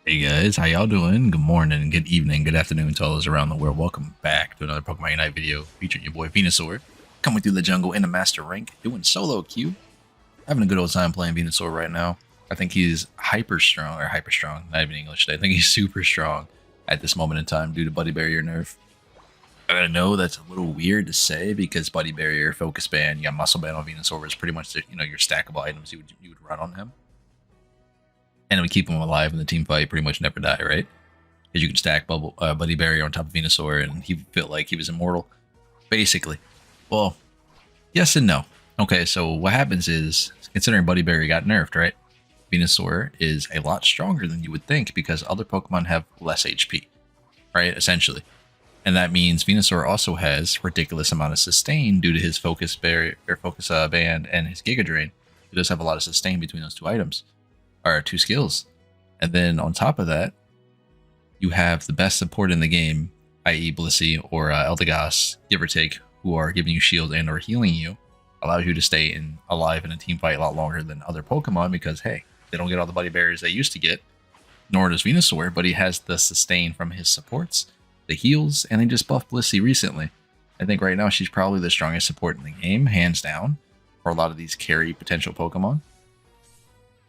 Hey guys, how y'all doing? Good morning, good evening, good afternoon to all those around the world. Welcome back to another Pokemon Unite video featuring your boy Venusaur, coming through the jungle in a master rank, doing solo queue. Having a good old time playing Venusaur right now. I think he's hyper strong, not even English today. I think he's super strong at this moment in time due to Buddy Barrier nerf. I know that's a little weird to say because Buddy Barrier, Focus Band, you got Muscle Band on Venusaur was pretty much your stackable items you would run on him. And it would keep him alive in the team fight, pretty much never die, right? Because you can stack Buddy Barrier on top of Venusaur and he felt like he was immortal, basically. Well, yes and no. Okay, so what happens is, considering Buddy Barrier got nerfed, right? Venusaur is a lot stronger than you would think because other Pokemon have less HP, right? Essentially. And that means Venusaur also has ridiculous amount of sustain due to his Focus Barrier or Focus Band and his Giga Drain. He does have a lot of sustain between those two items. Or two skills. And then on top of that, you have the best support in the game, i.e. Blissey or Eldegoss, give or take, who are giving you shield and or healing you, allows you to stay alive in a team fight a lot longer than other Pokemon because, hey, they don't get all the Buddy Barriers they used to get, nor does Venusaur, but he has the sustain from his supports, the heals, and they just buffed Blissey recently. I think right now she's probably the strongest support in the game, hands down, for a lot of these carry potential Pokemon.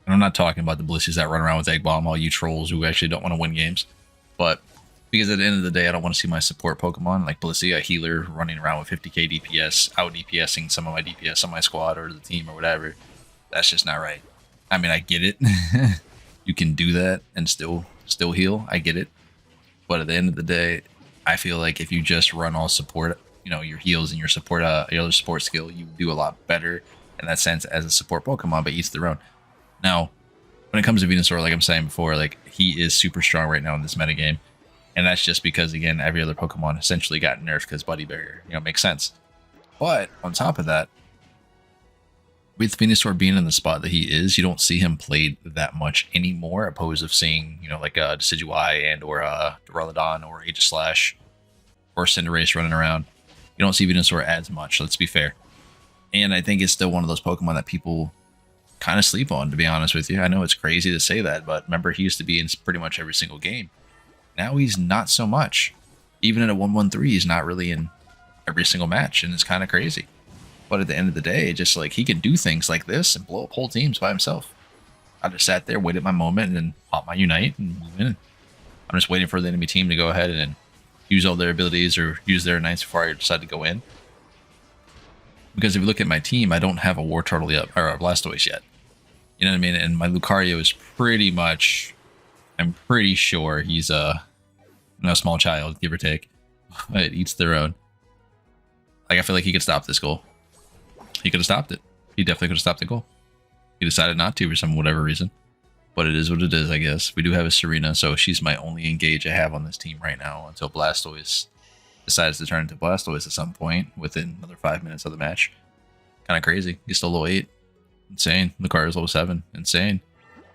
And I'm not talking about the Blissies that run around with Egg Bomb, all you trolls who actually don't want to win games. But because at the end of the day, I don't want to see my support Pokemon like Blissey, a healer running around with 50k DPS, out DPSing some of my DPS on my squad or the team or whatever. That's just not right. I mean, I get it. You can do that and still heal. I get it. But at the end of the day, I feel like if you just run all support, your heals and your support, your other support skill, you do a lot better in that sense as a support Pokemon, but each their own. Now, when it comes to Venusaur, like I'm saying before, like he is super strong right now in this metagame. And that's just because, again, every other Pokemon essentially got nerfed because Buddy Barrier, makes sense. But on top of that, with Venusaur being in the spot that he is, you don't see him played that much anymore, opposed of seeing, like Decidueye and or Duraludon or Aegislash or Cinderace running around. You don't see Venusaur as much, let's be fair. And I think it's still one of those Pokemon that people kind of sleep on, to be honest with you. I know it's crazy to say that, but remember, he used to be in pretty much every single game. Now he's not so much. Even in a 1-1-3, he's not really in every single match, and it's kind of crazy. But at the end of the day, just like he can do things like this and blow up whole teams by himself. I just sat there, waited my moment, and then pop my Unite and move in. I'm just waiting for the enemy team to go ahead and use all their abilities or use their Unites before I decide to go in. Because if you look at my team, I don't have a Wartortle yet, or a Blastoise yet. You know what I mean? And my Lucario is pretty much, I'm pretty sure he's a small child, give or take. It eats their own. Like, I feel like he could stop this goal. He could have stopped it. He definitely could have stopped the goal. He decided not to for some whatever reason. But it is what it is, I guess. We do have a Serena, so she's my only engage I have on this team right now until Blastoise decides to turn into Blastoise at some point within another 5 minutes of the match. Kind of crazy. He's still level 8. Insane. Lucario's level 7. Insane.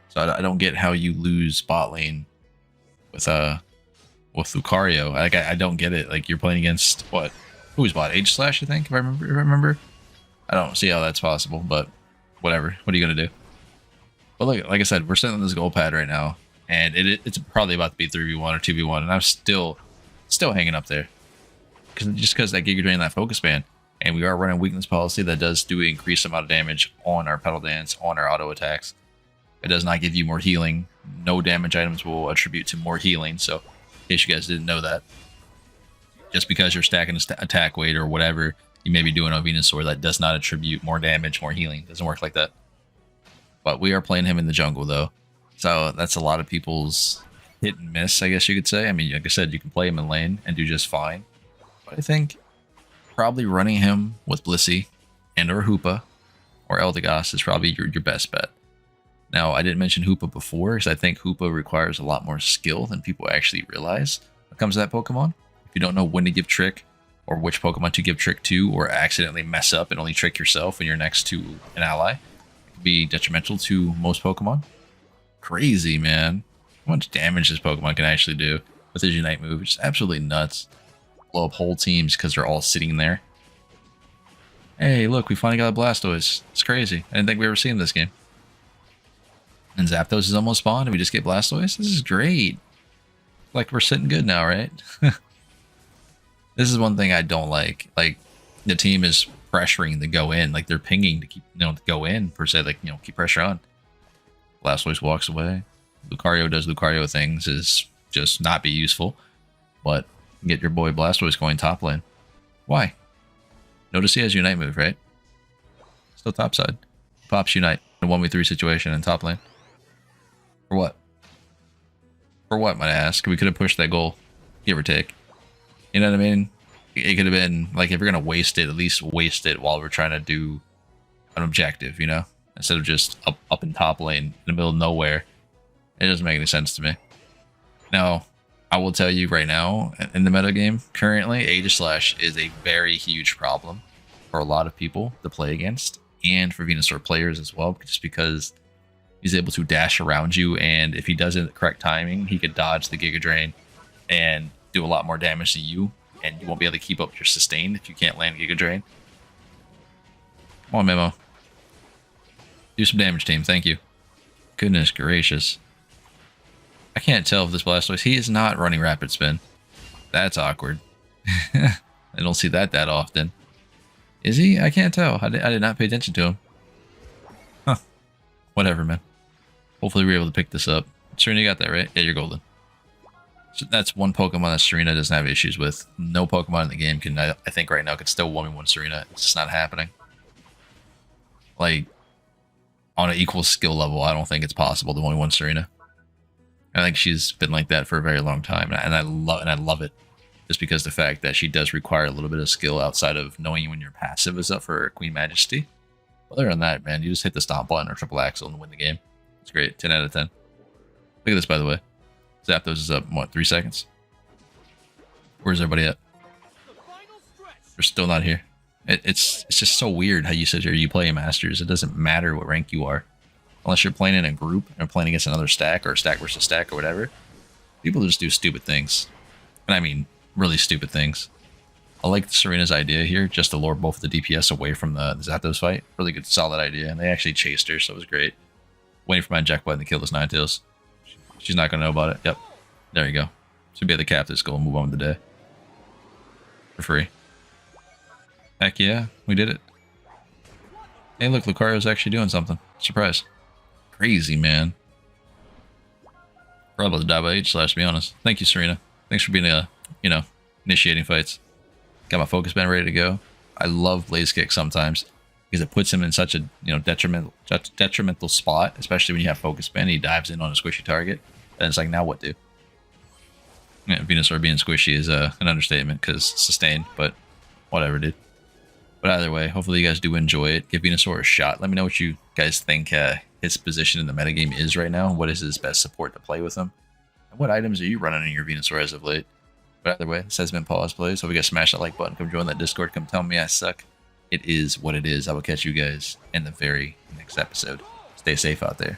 So I don't get how you lose bot lane with Lucario. Like I don't get it. Like, you're playing against what? Who's bot? Aegislash, I think, if I remember. I don't see how that's possible, but whatever. What are you gonna do? But like I said, we're sitting on this goal pad right now, and it's probably about to be 3v1 or 2v1, and I'm still hanging up there. Because that Giga Drain, that Focus Band. And we are running weakness policy that does increase the amount of damage on our Petal Dance, on our auto attacks. It does not give you more healing. No damage items will attribute to more healing. So, in case you guys didn't know that, just because you're stacking attack weight or whatever you may be doing on Venusaur, that does not attribute more damage, more healing. It doesn't work like that. But we are playing him in the jungle, though. So, that's a lot of people's hit and miss, I guess you could say. I mean, like I said, you can play him in lane and do just fine. But I think probably running him with Blissey and or Hoopa or Eldegoss is probably your best bet. Now, I didn't mention Hoopa before because I think Hoopa requires a lot more skill than people actually realize when it comes to that Pokemon. If you don't know when to give Trick or which Pokemon to give Trick to, or accidentally mess up and only trick yourself when you're next to an ally, it can be detrimental to most Pokemon. Crazy, man. How much damage this Pokemon can actually do with his Unite move. It's absolutely nuts. Blow up whole teams because they're all sitting there. Hey, look, we finally got a Blastoise. It's crazy. I didn't think we ever seen this game. And Zapdos is almost spawned and we just get Blastoise? This is great. Like, we're sitting good now, right? This is one thing I don't like. Like, the team is pressuring to go in. Like, they're pinging to keep, to go in, per se. Like, keep pressure on. Blastoise walks away. Lucario does Lucario things, is just not be useful. But get your boy Blastoise going top lane. Why? Notice he has Unite move, right? Still top side. Pops Unite. A 1v3 situation in top lane. For what? For what, might I ask? We could have pushed that goal, give or take. You know what I mean? It could have been, like, if you're going to waste it, at least waste it while we're trying to do an objective, Instead of just up in top lane in the middle of nowhere. It doesn't make any sense to me. Now, I will tell you right now, in the meta game, currently, Aegislash is a very huge problem for a lot of people to play against, and for Venusaur players as well, just because he's able to dash around you, and if he does it at the correct timing, he could dodge the Giga Drain and do a lot more damage to you, and you won't be able to keep up your sustain if you can't land Giga Drain. Come on, Memo. Do some damage, team. Thank you. Goodness gracious. I can't tell if this Blastoise, he is not running Rapid Spin. That's awkward. I don't see that often. Is he? I can't tell. I did not pay attention to him. Huh. Whatever, man. Hopefully we're able to pick this up. Serena, you got that, right? Yeah, you're golden. So that's one Pokemon that Serena doesn't have issues with. No Pokemon in the game can, I think right now, could still 1v1 Serena. It's just not happening. Like, on an equal skill level, I don't think it's possible to 1v1 Serena. I think she's been like that for a very long time, and I love it, just because the fact that she does require a little bit of skill outside of knowing when your passive is up for Queen Majesty. Other than that, man, you just hit the stomp button or triple axle and win the game. It's great. 10 out of 10. Look at this, by the way. Zapdos is up, what, 3 seconds? Where's everybody at? We're still not here. It's just so weird how you sit here, you play Masters. It doesn't matter what rank you are. Unless you're playing in a group and playing against another stack or stack versus stack or whatever. People just do stupid things. And I mean, really stupid things. I like Serena's idea here, just to lure both of the DPS away from the Zapdos fight. Really good, solid idea. And they actually chased her, so it was great. Waiting for my eject button to kill this Ninetales. She's not going to know about it. Yep. There you go. Should be at the captain's goal and move on with the day. For free. Heck yeah, we did it. Hey, look, Lucario's actually doing something. Surprise. Crazy, man. Probably about to die by Aegislash, to be honest. Thank you, Serena. Thanks for being initiating fights. Got my focus band ready to go. I love Blaze Kick sometimes because it puts him in such a detrimental spot, especially when you have focus band. He dives in on a squishy target, and it's like, now what do? Yeah, Venusaur being squishy is an understatement because sustained, but whatever, dude. But either way, hopefully you guys do enjoy it. Give Venusaur a shot. Let me know what you guys think his position in the metagame is right now. What is his best support to play with him? And what items are you running in your Venusaur as of late? But either way, this has been Pawseplays. Hope you guys smash that like button. Come join that Discord. Come tell me I suck. It is what it is. I will catch you guys in the very next episode. Stay safe out there.